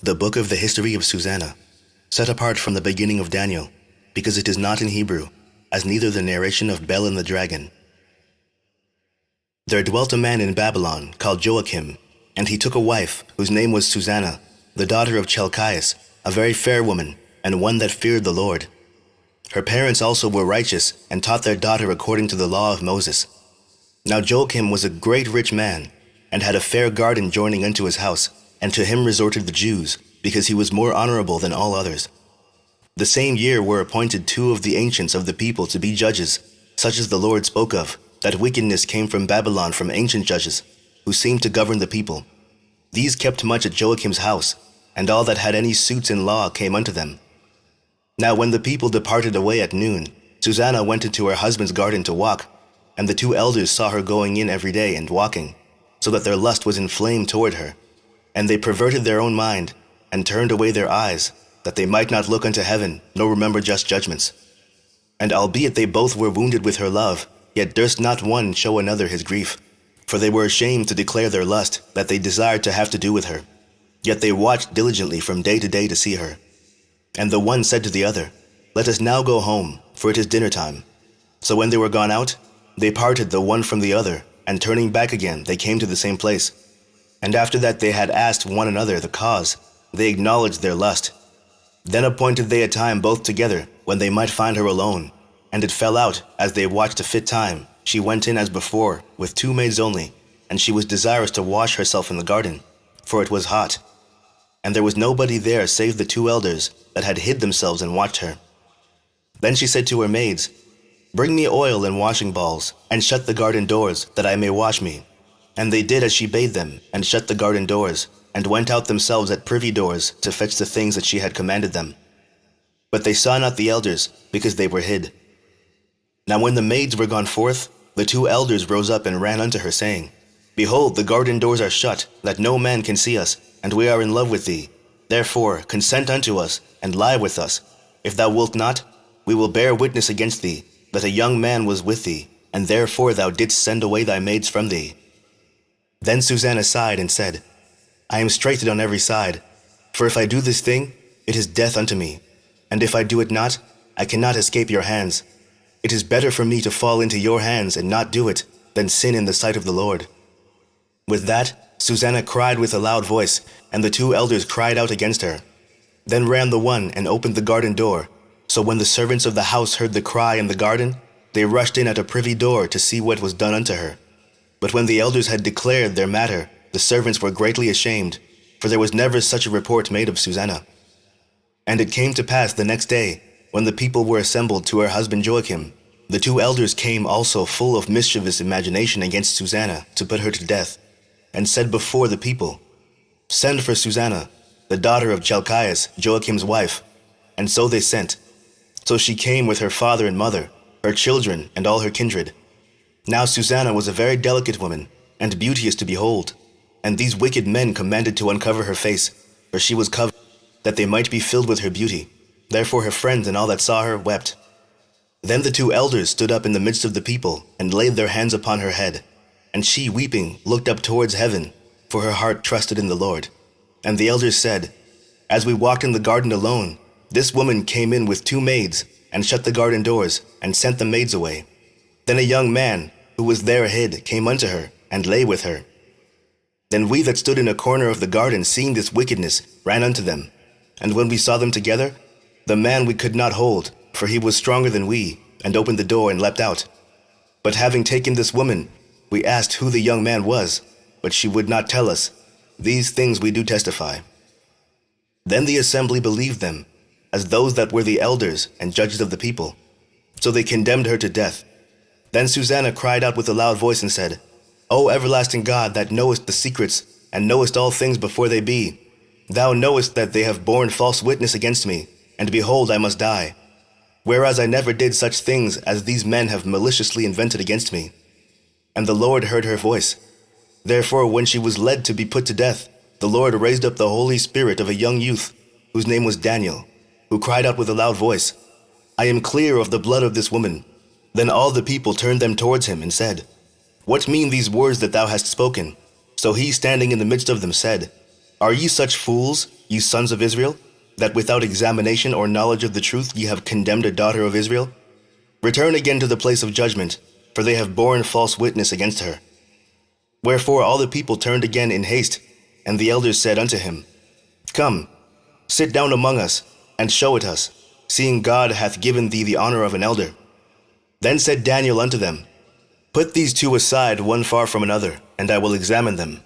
The book of the history of Susanna, set apart from the beginning of Daniel, because it is not in Hebrew, as neither the narration of Bel and the dragon. There dwelt a man in Babylon called Joachim, and he took a wife, whose name was Susanna, the daughter of Chelcias, a very fair woman, and one that feared the Lord. Her parents also were righteous, and taught their daughter according to the law of Moses. Now Joachim was a great rich man, and had a fair garden joining unto his house, and to him resorted the Jews, because he was more honorable than all others. The same year were appointed 2 of the ancients of the people to be judges, such as the Lord spoke of, that wickedness came from Babylon from ancient judges, who seemed to govern the people. These kept much at Joachim's house, and all that had any suits in law came unto them. Now when the people departed away at noon, Susanna went into her husband's garden to walk, and the 2 elders saw her going in every day and walking, so that their lust was inflamed toward her. And they perverted their own mind, and turned away their eyes, that they might not look unto heaven, nor remember just judgments. And albeit they both were wounded with her love, yet durst not one show another his grief, for they were ashamed to declare their lust, that they desired to have to do with her. Yet they watched diligently from day to day to see her. And the one said to the other, Let us now go home, for it is dinner time. So when they were gone out, they parted the one from the other, and turning back again, they came to the same place. And after that they had asked one another the cause, they acknowledged their lust. Then appointed they a time both together, when they might find her alone. And it fell out, as they watched a fit time, she went in as before, with 2 maids only, and she was desirous to wash herself in the garden, for it was hot. And there was nobody there save the 2 elders, that had hid themselves and watched her. Then she said to her maids, Bring me oil and washing balls, and shut the garden doors, that I may wash me. And they did as she bade them, and shut the garden doors, and went out themselves at privy doors to fetch the things that she had commanded them. But they saw not the elders, because they were hid. Now when the maids were gone forth, the 2 elders rose up and ran unto her, saying, Behold, the garden doors are shut, that no man can see us, and we are in love with thee. Therefore consent unto us, and lie with us. If thou wilt not, we will bear witness against thee, that a young man was with thee, and therefore thou didst send away thy maids from thee. Then Susanna sighed and said, I am straitened on every side, for if I do this thing, it is death unto me, and if I do it not, I cannot escape your hands. It is better for me to fall into your hands and not do it, than sin in the sight of the Lord. With that, Susanna cried with a loud voice, and the 2 elders cried out against her. Then ran the one and opened the garden door. So when the servants of the house heard the cry in the garden, they rushed in at a privy door to see what was done unto her. But when the elders had declared their matter, the servants were greatly ashamed, for there was never such a report made of Susanna. And it came to pass the next day, when the people were assembled to her husband Joachim, the 2 elders came also full of mischievous imagination against Susanna to put her to death, and said before the people, Send for Susanna, the daughter of Chelcias, Joachim's wife. And so they sent. So she came with her father and mother, her children, and all her kindred. Now Susanna was a very delicate woman, and beauteous to behold. And these wicked men commanded to uncover her face, for she was covered, that they might be filled with her beauty. Therefore her friends and all that saw her wept. Then the 2 elders stood up in the midst of the people, and laid their hands upon her head. And she, weeping, looked up towards heaven, for her heart trusted in the Lord. And the elders said, As we walked in the garden alone, this woman came in with 2 maids, and shut the garden doors, and sent the maids away. Then a young man, who was there hid, came unto her, and lay with her. Then we that stood in a corner of the garden, seeing this wickedness, ran unto them. And when we saw them together, the man we could not hold, for he was stronger than we, and opened the door and leapt out. But having taken this woman, we asked who the young man was, but she would not tell us. These things we do testify. Then the assembly believed them, as those that were the elders and judges of the people. So they condemned her to death. Then Susanna cried out with a loud voice and said, O everlasting God, that knowest the secrets, and knowest all things before they be, thou knowest that they have borne false witness against me, and behold, I must die. Whereas I never did such things as these men have maliciously invented against me. And the Lord heard her voice. Therefore, when she was led to be put to death, the Lord raised up the Holy Spirit of a young youth, whose name was Daniel, who cried out with a loud voice, I am clear of the blood of this woman. Then all the people turned them towards him and said, What mean these words that thou hast spoken? So he, standing in the midst of them, said, Are ye such fools, ye sons of Israel, that without examination or knowledge of the truth ye have condemned a daughter of Israel? Return again to the place of judgment, for they have borne false witness against her. Wherefore all the people turned again in haste, and the elders said unto him, Come, sit down among us, and show it us, seeing God hath given thee the honor of an elder. Then said Daniel unto them, Put these two aside one far from another, and I will examine them.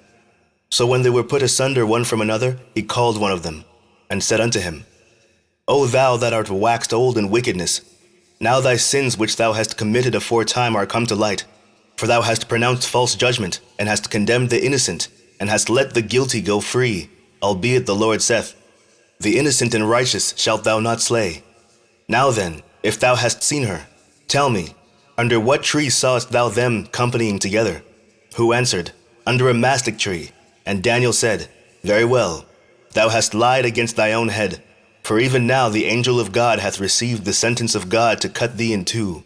So when they were put asunder one from another, he called one of them, and said unto him, O thou that art waxed old in wickedness, now thy sins which thou hast committed aforetime are come to light. For thou hast pronounced false judgment, and hast condemned the innocent, and hast let the guilty go free, albeit the Lord saith, The innocent and righteous shalt thou not slay. Now then, if thou hast seen her, tell me, under what tree sawest thou them companying together? Who answered, Under a mastic tree. And Daniel said, Very well, thou hast lied against thy own head. For even now the angel of God hath received the sentence of God to cut thee in two.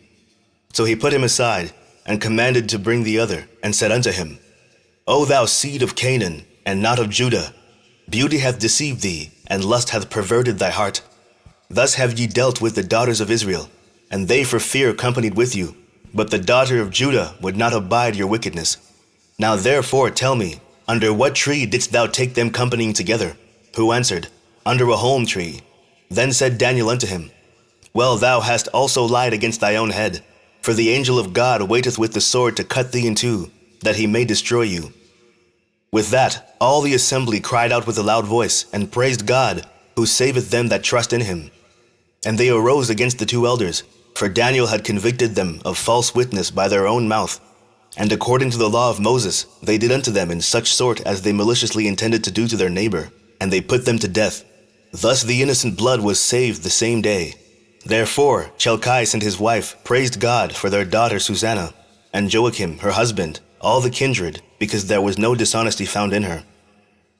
So he put him aside, and commanded to bring the other, and said unto him, O thou seed of Canaan, and not of Judah, beauty hath deceived thee, and lust hath perverted thy heart. Thus have ye dealt with the daughters of Israel, and they for fear companied with you. But the daughter of Judah would not abide your wickedness. Now therefore tell me, under what tree didst thou take them companying together? Who answered, Under a holm tree. Then said Daniel unto him, Well, thou hast also lied against thy own head, for the angel of God waiteth with the sword to cut thee in two, that he may destroy you. With that, all the assembly cried out with a loud voice, and praised God, who saveth them that trust in him. And they arose against the two elders, for Daniel had convicted them of false witness by their own mouth. And according to the law of Moses, they did unto them in such sort as they maliciously intended to do to their neighbor, and they put them to death. Thus the innocent blood was saved the same day. Therefore Chelkais and his wife praised God for their daughter Susanna, and Joachim her husband, all the kindred, because there was no dishonesty found in her.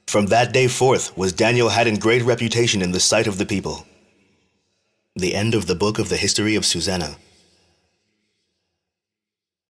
From that day forth was Daniel had in great reputation in the sight of the people. The end of the book of the history of Susanna.